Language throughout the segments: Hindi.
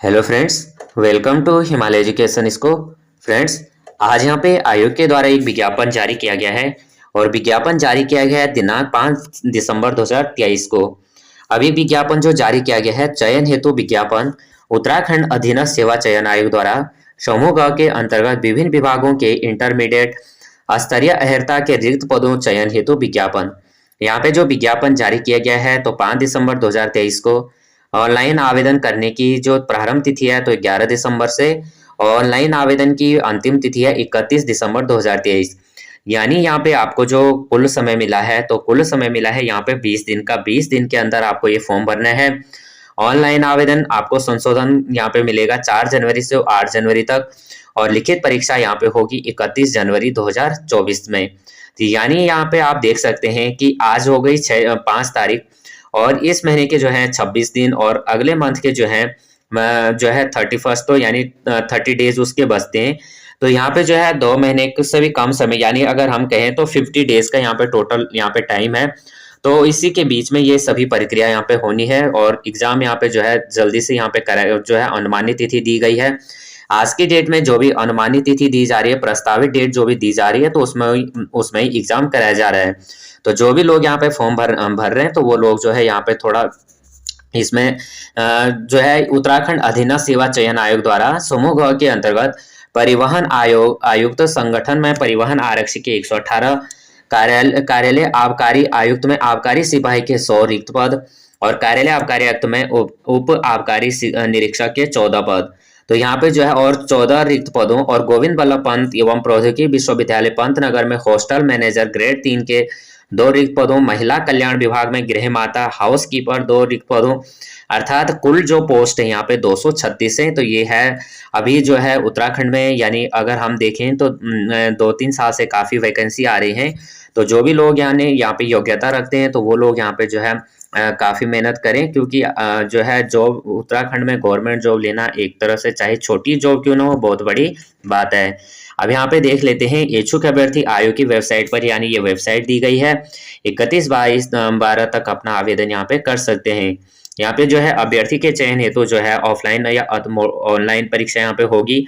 Hello friends, welcome to Himalaya education इसको। फ्रेंड्स, आज यहाँ पे आयोग के द्वारा एक विज्ञापन जारी किया गया है और विज्ञापन जारी किया गया है दिनांक 5 दिसंबर 2023 को। अभी विज्ञापन जो जारी किया गया है, चयन हेतु विज्ञापन उत्तराखंड अधीनस्थ सेवा चयन आयोग द्वारा समूह ग के अंतर्गत विभिन्न विभागों के इंटरमीडिएट स्तरीय अहर्ता के रिक्त पदों चयन हेतु विज्ञापन। यहाँ पे जो विज्ञापन जारी किया गया है तो 5 दिसंबर 2023 को ऑनलाइन आवेदन करने की जो प्रारंभ तिथि है तो 11 दिसंबर से, ऑनलाइन आवेदन की अंतिम तिथि है 31 दिसंबर 2023। यानी यहाँ पे आपको जो कुल समय मिला है तो कुल समय मिला है यहाँ पे 20 दिन का। 20 दिन के अंदर आपको ये फॉर्म भरना है। ऑनलाइन आवेदन आपको संशोधन यहाँ पे मिलेगा 4 जनवरी से 8 जनवरी तक और लिखित परीक्षा यहाँ पे होगी 31 जनवरी 2024 में। तो यानी यहाँ पे आप देख सकते हैं कि आज हो गई 5 तारीख और इस महीने के जो है 26 दिन और अगले मंथ के जो है 31 तो यानी 30 डेज उसके बचते हैं। तो यहाँ पे जो है 2 महीने से भी कम समय, यानी अगर हम कहें तो 50 डेज का यहाँ पे टोटल यहाँ पे टाइम है। तो इसी के बीच में ये सभी प्रक्रिया यहाँ पे होनी है और एग्जाम यहाँ पे जो है जल्दी से यहाँ पे जो है अनुमानित तिथि दी गई है। आज की डेट में जो भी अनुमानित तिथि दी जा रही है, प्रस्तावित डेट जो भी दी जा रही है, तो उसमें ही एग्जाम कराया जा रहा है। तो जो भी लोग यहाँ पे फॉर्म भर रहे हैं तो वो लोग जो है यहाँ पे थोड़ा इसमें जो है उत्तराखंड अधीनस्थ सेवा चयन आयोग द्वारा समूह ग के अंतर्गत परिवहन आयुक्त संगठन में परिवहन आरक्षी के 118, कार्यालय आबकारी आयुक्त में आबकारी सिपाही के 100 रिक्त पद और कार्यालय आबकारी आयुक्त में उप आबकारी निरीक्षक के 14 पद। तो यहाँ पे जो है और 14 रिक्त पदों और गोविंद बल्लभ पंत एवं प्रौद्योगिकी विश्वविद्यालय पंतनगर में हॉस्टल मैनेजर ग्रेड 3 के 2 रिक्त पदों, महिला कल्याण विभाग में गृह माता हाउस कीपर 2 रिक्त पदों, अर्थात कुल जो पोस्ट है यहाँ पे 236 है। तो ये है अभी जो है उत्तराखंड में, यानी अगर हम देखें तो 2-3 साल से काफी वैकेंसी आ रही है। तो जो भी लोग यानी यहाँ पे योग्यता रखते हैं तो वो लोग यहाँ पे जो है काफी मेहनत करें, क्योंकि जो है जॉब उत्तराखंड में गवर्नमेंट जॉब लेना एक तरह से चाहे छोटी जॉब क्यों ना हो बहुत बड़ी बात है। अब यहाँ पे देख लेते हैं इच्छुक अभ्यर्थी आयोग की वेबसाइट पर, यानी ये वेबसाइट दी गई है 31-22-12 तक अपना आवेदन यहाँ पे कर सकते हैं। यहाँ पे जो है अभ्यर्थी के चयन हेतु जो है ऑफलाइन या ऑनलाइन परीक्षा यहाँ पे होगी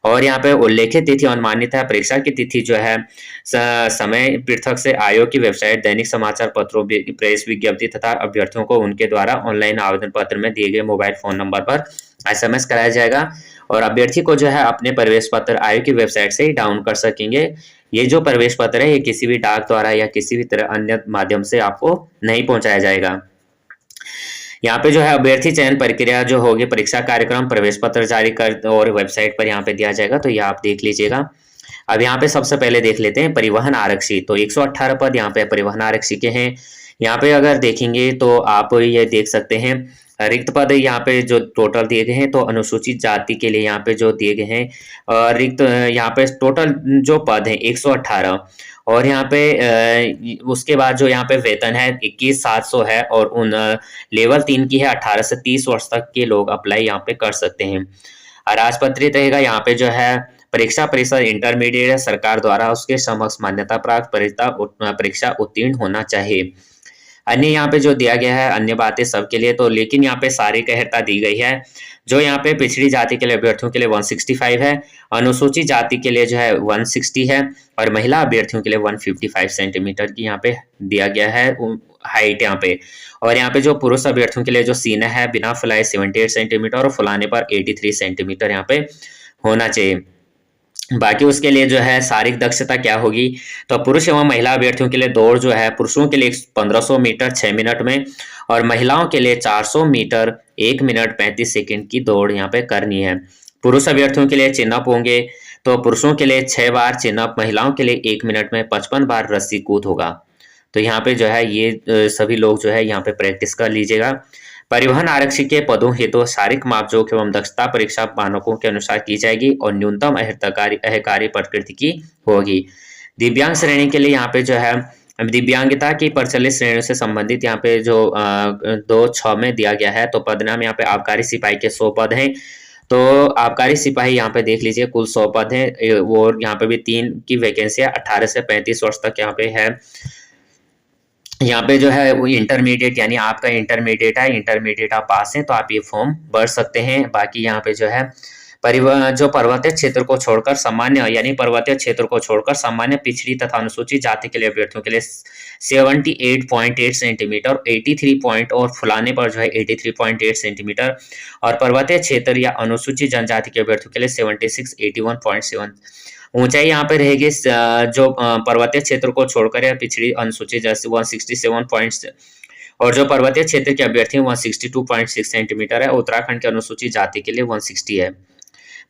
और यहाँ पे उल्लेखित तिथि अनुमानित है। परीक्षा की तिथि जो है समय पृथक से आयोग की वेबसाइट, दैनिक समाचार पत्रों, प्रेस विज्ञप्ति तथा अभ्यर्थियों को उनके द्वारा ऑनलाइन आवेदन पत्र में दिए गए मोबाइल फोन नंबर पर SMS कराया जाएगा और अभ्यर्थी को जो है अपने प्रवेश पत्र आयोग की वेबसाइट से ही डाउन कर सकेंगे। ये जो प्रवेश पत्र है ये किसी भी डाक द्वारा या किसी भी तरह अन्य माध्यम से आपको नहीं पहुंचाया जाएगा। यहाँ पे जो है अभ्यर्थी चयन प्रक्रिया जो होगी, परीक्षा कार्यक्रम, प्रवेश पत्र जारी कर और वेबसाइट पर यहाँ पे दिया जाएगा, तो ये आप देख लीजिएगा। अब यहाँ पे सबसे पहले देख लेते हैं परिवहन आरक्षी। तो 118 पद यहाँ पे परिवहन आरक्षी के हैं। यहाँ पे अगर देखेंगे तो आप ये देख सकते हैं रिक्त पद यहाँ पे जो टोटल दिए गए हैं, तो अनुसूचित जाति के लिए यहाँ पे जो दिए गए हैं रिक्त, यहाँ पे टोटल जो पद हैं 118 और यहाँ पे उसके बाद जो यहाँ पे वेतन है 21,700 है और उन लेवल 3 की है। 18 से 30 वर्ष तक के लोग अप्लाई यहाँ पे कर सकते हैं। अराजपत्रित रहेगा यहाँ पे जो है परीक्षा परिषद इंटरमीडिएट है, सरकार द्वारा उसके समक्ष मान्यता प्राप्त परीक्षा उत्तीर्ण होना चाहिए। अन्य यहाँ पे जो दिया गया है अन्य बातें सबके लिए, तो लेकिन यहाँ पे सारी कहता दी गई है। जो यहाँ पे पिछड़ी जाति के लिए अभ्यर्थियों के लिए 165 है, अनुसूचित जाति के लिए जो है 160 है और महिला अभ्यर्थियों के लिए 155 सेंटीमीटर की यहाँ पे दिया गया है हाइट यहाँ पे। और यहाँ पे जो पुरुष अभ्यर्थियों के लिए जो सीना है बिना फुलाए 78 सेंटीमीटर और फुलाने पर 83 सेंटीमीटर यहाँ पे होना चाहिए। बाकी उसके लिए जो है शारीरिक दक्षता क्या होगी, तो पुरुष एवं महिला अभ्यर्थियों के लिए दौड़ जो है पुरुषों के लिए 1500 मीटर 6 मिनट में और महिलाओं के लिए 400 मीटर 1 मिनट 35 सेकंड की दौड़ यहाँ पे करनी है। पुरुष अभ्यर्थियों के लिए चिनअप होंगे, तो पुरुषों के लिए 6 बार चिनअप, महिलाओं के लिए 1 मिनट में 55 बार रस्सी कूद होगा। तो यहाँ पे जो है ये सभी लोग जो है यहाँ पे प्रैक्टिस कर लीजिएगा। परिवहन आरक्षी के पदों हेतु शारीरिक मापजोख एवं दक्षता परीक्षा मानकों के अनुसार की जाएगी और न्यूनतम अहकारी प्रकृति की होगी। दिव्यांग श्रेणी के लिए यहाँ पे जो है दिव्यांगता की प्रचलित श्रेणियों से संबंधित यहाँ पे जो 2-6 में दिया गया है। तो पद नाम यहाँ पे आबकारी सिपाही के 100 पद हैं। तो आबकारी सिपाही यहाँ पे देख लीजिए कुल 100 पद हैं। वो यहाँ पे भी 3 की वैकेंसी है, 18 से 35 वर्ष तक यहाँ पे है। यहाँ पे जो है वो इंटरमीडिएट, यानी आपका इंटरमीडिएट है, इंटरमीडिएट आप पास हैं तो आप ये फॉर्म भर सकते हैं। बाकी यहाँ पे जो है जो पर्वतीय क्षेत्र को छोड़कर सामान्य, यानी पर्वतीय क्षेत्र को छोड़कर सामान्य पिछड़ी तथा अनुसूचित जाति के लिए अभ्यर्थियों के लिए 78.8 सेंटीमीटर, 83 पॉइंट और फुलाने पर जो है 83.8 सेंटीमीटर, और पर्वतीय क्षेत्र या अनुसूचित जनजाति के अभ्यर्थियों के लिए 76 81.7 ऊंचाई यहाँ पे रहेगी। जो पर्वतीय क्षेत्र को छोड़कर या पिछड़ी अनुसूचित जैसे 167 पॉइंट्स, और जो पर्वतीय क्षेत्र के अभ्यर्थी 162.6 सेंटीमीटर है। उत्तराखंड के अनुसूचित जाति के लिए 160 है।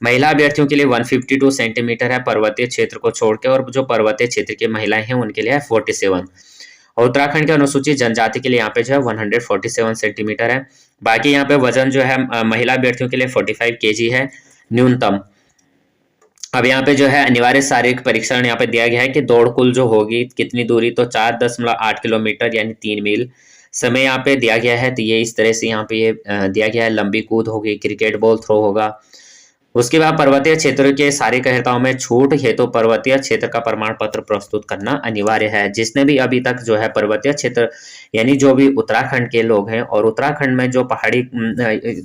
महिला अभ्यर्थियों के लिए 152 सेंटीमीटर है पर्वतीय क्षेत्र को छोड़ के, और जो पर्वतीय क्षेत्र की महिलाएं हैं उनके लिए है 47। और उत्तराखंड के अनुसूचित जनजाति के लिए यहाँ पे जो है 147 सेंटीमीटर है। बाकी यहाँ पे वजन जो है महिला अभ्यर्थियों के लिए 45 केजी है न्यूनतम। अब यहाँ पे जो है अनिवार्य शारीरिक परीक्षण यहाँ पे दिया गया है कि दौड़ कुल जो होगी कितनी दूरी, तो 4.8 किलोमीटर यानी 3 मील। समय यहाँ पे दिया गया है, तो ये इस तरह से यहाँ पे ये दिया गया है। लंबी कूद होगी, क्रिकेट बॉल थ्रो होगा। उसके बाद पर्वतीय क्षेत्र के सारे कहताओं में छूट हेतु तो पर्वतीय क्षेत्र का प्रमाण पत्र प्रस्तुत करना अनिवार्य है। जिसने भी अभी तक जो है पर्वतीय क्षेत्र, यानी जो भी उत्तराखंड के लोग हैं और उत्तराखंड में जो पहाड़ी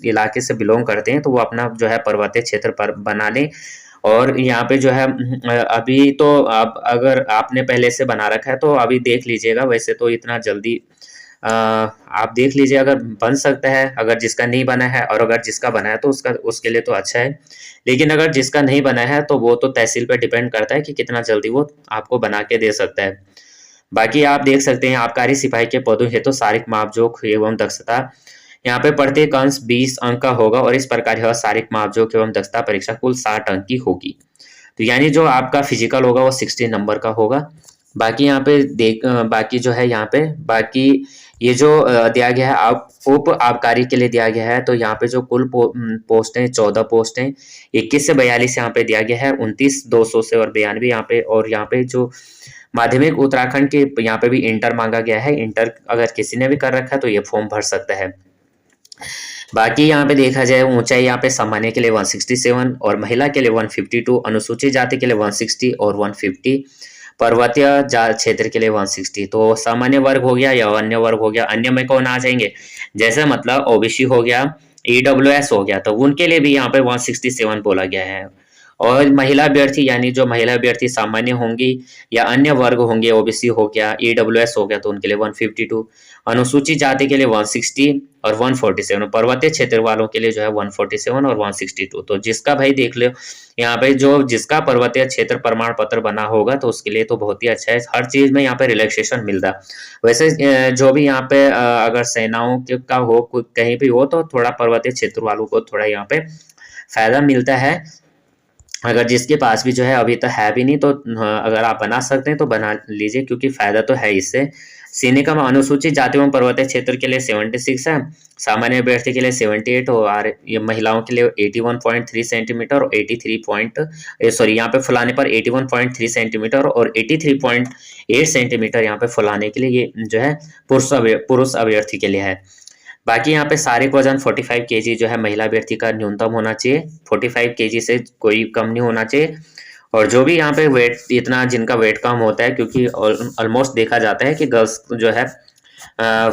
इलाके से बिलोंग करते हैं, तो वो अपना जो है पर्वतीय क्षेत्र पर बना लें। और यहाँ पे जो है अभी तो आप अगर आपने पहले से बना रखा है तो अभी देख लीजिएगा, वैसे तो इतना जल्दी आप देख लीजिए अगर बन सकता है, अगर जिसका नहीं बना है, और अगर जिसका बना है तो उसके लिए तो अच्छा है। लेकिन अगर जिसका नहीं बना है तो वो तो तहसील पर डिपेंड करता है कि कितना जल्दी वो आपको बना के दे सकता है। बाकी आप देख सकते हैं आबकारी सिपाही के पदों हेतु शारीरिक मापजोख एवं दक्षता, यहाँ पे प्रत्येक अंश 20 अंक का होगा, और इस प्रकार यह शारीरिक मापजोख एवं दक्षता परीक्षा कुल 60 अंक की होगी। तो यानी जो आपका फिजिकल होगा वो 60 नंबर का होगा। बाकी यहाँ पे बाकी जो है यहाँ पे बाकी ये जो दिया गया है आप उप आबकारी के लिए दिया गया है, तो यहाँ पे जो कुल पोस्ट है 14 पोस्ट हैं। 21 से 42 यहाँ पे दिया गया है, 29 200 से और 92 यहाँ पे। और यहाँ पे जो माध्यमिक उत्तराखंड के यहाँ पे भी इंटर मांगा गया है। इंटर अगर किसी ने भी कर रखा है तो ये फॉर्म भर सकता है। बाकी यहाँ पे देखा जाए ऊंचाई यहाँ पे सामान्य के लिए 167 और महिला के लिए 152, अनुसूचित जाति के लिए 160 और 150, पर्वतीय क्षेत्र के लिए 160। तो सामान्य वर्ग हो गया या अन्य वर्ग हो गया। अन्य में कौन आ जाएंगे, जैसे मतलब ओबीसी हो गया, ईडब्ल्यूएस हो गया, तो उनके लिए भी यहाँ पे 167 बोला गया है। और महिला अभ्यर्थी, यानी जो महिला अभ्यर्थी सामान्य होंगी या अन्य वर्ग होंगे, ओबीसी हो गया, ईडब्ल्यूएस हो गया, तो उनके लिए 152, अनुसूचित जाति के लिए 160 और 147, पर्वतीय क्षेत्र वालों के लिए जो है 147 और 162। तो जिसका भाई देख लो यहाँ पे जो जिसका पर्वतीय क्षेत्र प्रमाण पत्र बना होगा तो उसके लिए तो बहुत ही अच्छा है। हर चीज में यहाँ पे रिलैक्सेशन मिलता है। वैसे जो भी यहाँ पे अगर सेनाओं का हो कहीं भी हो तो थोड़ा पर्वतीय क्षेत्र वालों को थोड़ा यहाँ पे फायदा मिलता है। अगर जिसके पास भी जो है अभी तो है भी नहीं, तो अगर आप बना सकते हैं तो बना लीजिए, क्योंकि फायदा तो है इससे। सीने का अनुसूचित जाति एवं पर्वतीय क्षेत्र के लिए 76 है, सामान्य अभ्यर्थी के लिए 78 और ये महिलाओं के लिए 81.3 सेंटीमीटर और 83 सॉरी यहाँ पे फुलाने पर 81.3 सेंटीमीटर और 83.8 सेंटीमीटर यहाँ पे फुलाने के लिए ये जो है पुरुष अभ्यर्थी के लिए है। बाकी यहाँ पे शारीरिक वजन 45 केजी जो है महिला अभ्यर्थी का न्यूनतम होना चाहिए, 45 केजी से कोई कम नहीं होना चाहिए। और जो भी यहाँ पे वेट इतना जिनका वेट कम होता है, क्योंकि ऑलमोस्ट देखा जाता है कि गर्ल्स जो है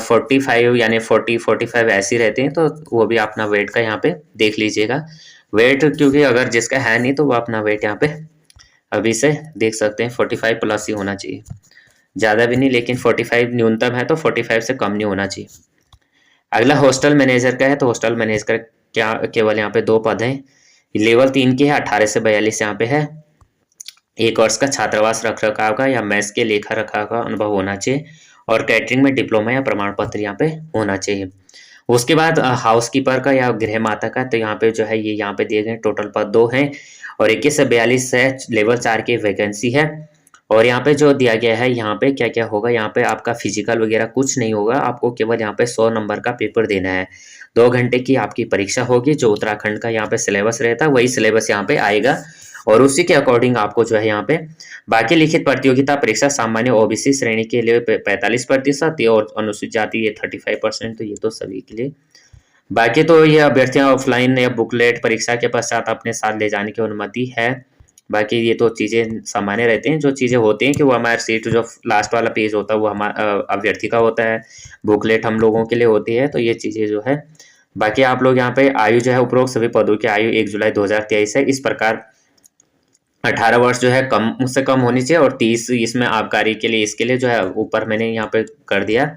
45 यानी 40-45 ऐसी रहते हैं, तो वो भी अपना वेट का यहाँ पे देख लीजिएगा वेट, क्योंकि अगर जिसका है नहीं तो वो अपना वेट यहाँ पे अभी से देख सकते हैं 45 प्लस ही होना चाहिए, ज़्यादा भी नहीं, लेकिन 45 न्यूनतम है तो 45 से कम नहीं होना चाहिए। अगला हॉस्टल मैनेजर का है, तो हॉस्टल मैनेजर क्या केवल यहाँ पे 2 पद हैं, लेवल 3 की है, 18 से 42 यहाँ पे है। 1 वर्ष का छात्रावास रख रखाव का या मैस के लेखा रखा का अनुभव होना चाहिए, और कैटरिंग में डिप्लोमा या प्रमाण पत्र यहाँ पे होना चाहिए। उसके बाद हाउस कीपर का या गृह माता का, तो यहाँ पे जो है ये यहाँ पे दिए गए टोटल पद 2 हैं और 21 से 42 है, लेवल 4 की वैकेंसी है। और यहाँ पे जो दिया गया है यहाँ पे क्या क्या होगा, यहाँ पे आपका फिजिकल वगैरह कुछ नहीं होगा, आपको केवल यहाँ पे 100 नंबर का पेपर देना है। 2 घंटे की आपकी परीक्षा होगी, जो उत्तराखंड का यहाँ पे सिलेबस रहता है वही सिलेबस यहाँ पे आएगा, और उसी के अकॉर्डिंग आपको जो है यहाँ पे बाकी लिखित प्रतियोगिता परीक्षा सामान्य ओबीसी श्रेणी के लिए 45% और अनुसूचित जाति ये 35%, तो ये तो सभी के लिए। बाकी तो ये अभ्यर्थियां ऑफलाइन या बुकलेट परीक्षा के पश्चात अपने साथ ले जाने की अनुमति है। बाकी ये तो चीज़ें सामान्य रहते हैं। जो चीज़ें होती हैं कि वो हमारे सीट जो लास्ट वाला पेज होता है वो अभ्यर्थी का होता है, बुकलेट हम लोगों के लिए होती है, तो ये चीज़ें जो है। बाकी आप लोग यहाँ पे आयु जो है उपरोक्त सभी पदों की आयु 1 जुलाई 2023 है। इस प्रकार 18 वर्ष जो है कम उससे कम होनी चाहिए और 30 इसमें आबकारी के लिए इसके लिए जो है ऊपर मैंने यहाँ पे कर दिया।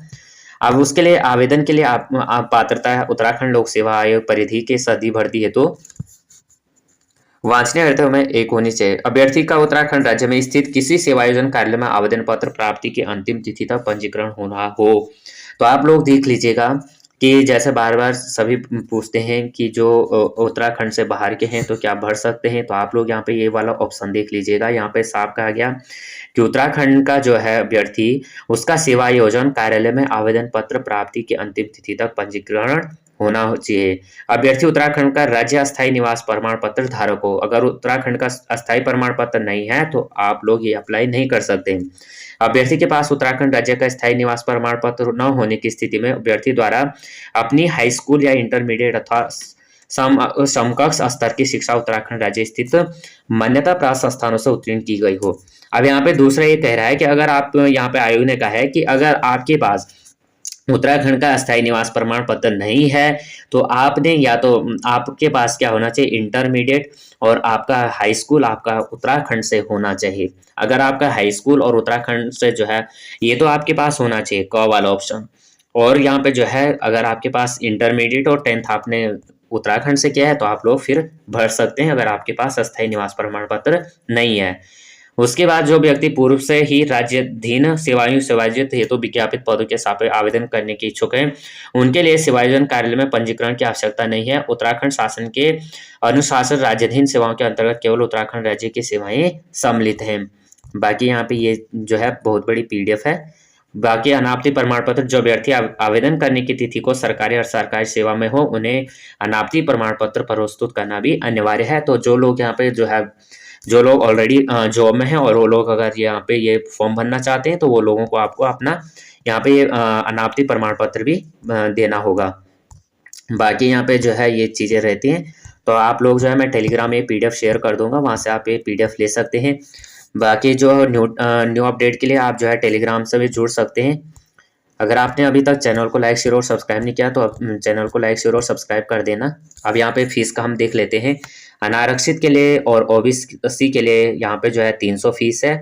अब उसके लिए आवेदन के लिए आप पात्रता है उत्तराखंड लोक सेवा आयोग परिधि के सदी भर्ती हेतु वांछनीय अर्थों में एक होनी चाहिए। अभ्यर्थी का उत्तराखंड राज्य में स्थित किसी सेवायोजन कार्यालय में आवेदन पत्र प्राप्ति की अंतिम तिथि तक पंजीकरण होना हो। तो आप लोग देख लीजिएगा कि जैसे बार बार सभी पूछते हैं कि जो उत्तराखंड से बाहर के हैं तो क्या भर सकते हैं, तो आप लोग यहाँ पे ये वाला ऑप्शन देख लीजिएगा। यहाँ पे साफ कहा गया कि उत्तराखंड का जो है अभ्यर्थी उसका सेवा योजन कार्यालय में आवेदन पत्र प्राप्ति की अंतिम तिथि तक पंजीकरण होना चाहिए। अभ्यर्थी उत्तराखंड का राज्य अस्थायी निवास प्रमाण पत्र धारक हो। अगर उत्तराखंड का अस्थायी प्रमाण पत्र नहीं है तो आप लोग ये अप्लाई नहीं कर सकते। अभ्यर्थी के पास उत्तराखंड राज्य का स्थायी निवास प्रमाण पत्र न होने की स्थिति में अभ्यर्थी द्वारा अपनी हाई स्कूल या इंटरमीडिएट अथवा समकक्ष स्तर की शिक्षा उत्तराखंड राज्य स्थित मान्यता प्राप्त संस्थानों से उत्तीर्ण की गई हो। अब यहाँ पे दूसरा ये कह रहा है कि अगर आप यहाँ पे आयोग ने कहा है कि अगर आपके पास उत्तराखंड का अस्थायी निवास प्रमाण पत्र नहीं है तो आपने या तो आपके पास क्या होना चाहिए इंटरमीडिएट और आपका हाई स्कूल आपका उत्तराखंड से होना चाहिए। अगर आपका हाई स्कूल और उत्तराखंड से जो है ये तो आपके पास होना चाहिए क वाला ऑप्शन। और यहाँ पे जो है अगर आपके पास इंटरमीडिएट और 10th आपने उत्तराखंड से किया है तो आप लोग फिर भर सकते हैं अगर आपके पास अस्थायी निवास प्रमाण पत्र नहीं है। उसके बाद जो व्यक्ति पूर्व से ही राज्याधीन सेवाएं सेवायोजित हेतु विज्ञापित पदों के सापेक्ष आवेदन करने के इच्छुक हैं उनके लिए सेवायोजन कार्यालय में पंजीकरण की आवश्यकता नहीं है। उत्तराखंड शासन के अनुशासन राज्याधीन सेवाओं के अंतर्गत केवल उत्तराखंड राज्य की सेवाएं सम्मिलित हैं। बाकी यहाँ पे ये जो है बहुत बड़ी PDF है। बाकी अनापत्ति प्रमाण पत्र जो अभ्यर्थी आवेदन करने की तिथि को सरकारी और सरकारी सेवा में हो उन्हें अनापत्ति प्रमाण पत्र प्रस्तुत करना भी अनिवार्य है। तो जो लोग यहाँ पे जो लोग ऑलरेडी जॉब में हैं और वो लोग अगर यहाँ पे ये फॉर्म भरना चाहते हैं तो वो लोगों को आपको अपना यहाँ पे ये अनापत्ति प्रमाण पत्र भी देना होगा। बाकी यहाँ पे जो है ये चीज़ें रहती हैं। तो आप लोग जो है मैं टेलीग्राम में PDF शेयर कर दूंगा, वहाँ से आप ये PDF ले सकते हैं। बाकी जो न्यू अपडेट के लिए आप जो है टेलीग्राम से भी जुड़ सकते हैं। अगर आपने अभी तक चैनल को लाइक शेयर और सब्सक्राइब नहीं किया तो चैनल को लाइक शेयर और सब्सक्राइब कर देना। अब यहाँ पे फीस का हम देख लेते हैं। अनारक्षित के लिए और OBC के लिए यहाँ पे जो है 300 फीस है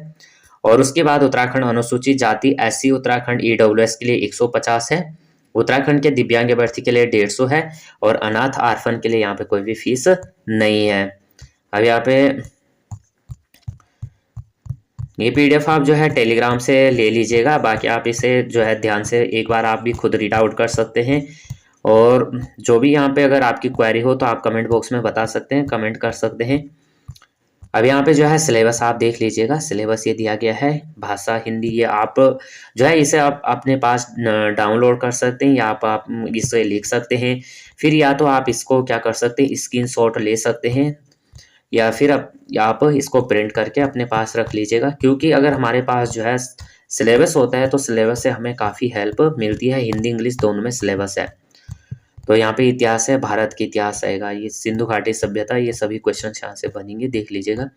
और उसके बाद उत्तराखंड अनुसूचित जाति SC उत्तराखंड EWS के लिए 150 है। उत्तराखंड के दिव्यांग अभ्यर्थी के लिए 150 है और अनाथ आर्फन के लिए यहाँ पे कोई भी फीस नहीं है। अब यहाँ पे ये PDF आप जो है टेलीग्राम से ले लीजिएगा। बाकी आप इसे जो है ध्यान से एक बार आप भी खुद रीड आउट कर सकते हैं और जो भी यहाँ पे अगर आपकी क्वेरी हो तो आप कमेंट बॉक्स में बता सकते हैं, कमेंट कर सकते हैं। अब यहाँ पे जो है सिलेबस आप देख लीजिएगा। सिलेबस ये दिया गया है भाषा हिंदी। ये आप जो है इसे आप अपने पास डाउनलोड कर सकते हैं या आप इसे लिख सकते हैं। फिर या तो आप इसको क्या कर सकते हैं स्क्रीनशॉट ले सकते हैं या फिर आप इसको प्रिंट करके अपने पास रख लीजिएगा। क्योंकि अगर हमारे पास जो है सिलेबस होता है तो सिलेबस से हमें काफ़ी हेल्प मिलती है। हिंदी इंग्लिश दोनों में सिलेबस है। तो यहाँ पे इतिहास है, भारत की इतिहास आएगा, ये सिंधु घाटी सभ्यता, ये सभी क्वेश्चन यहाँ से बनेंगे, देख लीजिएगा।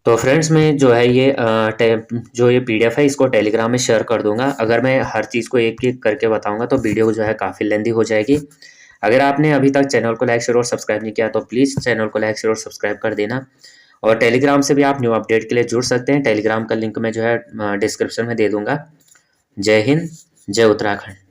तो फ्रेंड्स मैं जो है ये जो ये PDF है इसको टेलीग्राम में शेयर कर दूंगा। अगर मैं हर चीज़ को एक एक करके बताऊंगा तो वीडियो जो है काफ़ी लेंदी हो जाएगी। अगर आपने अभी तक चैनल को लाइक शेयर और सब्सक्राइब नहीं किया तो प्लीज़ चैनल को लाइक शेयर और सब्सक्राइब कर देना और टेलीग्राम से भी आप न्यू अपडेट के लिए जुड़ सकते हैं। टेलीग्राम का लिंक मैं जो है डिस्क्रिप्शन में दे दूंगा। जय हिंद, जय उत्तराखंड।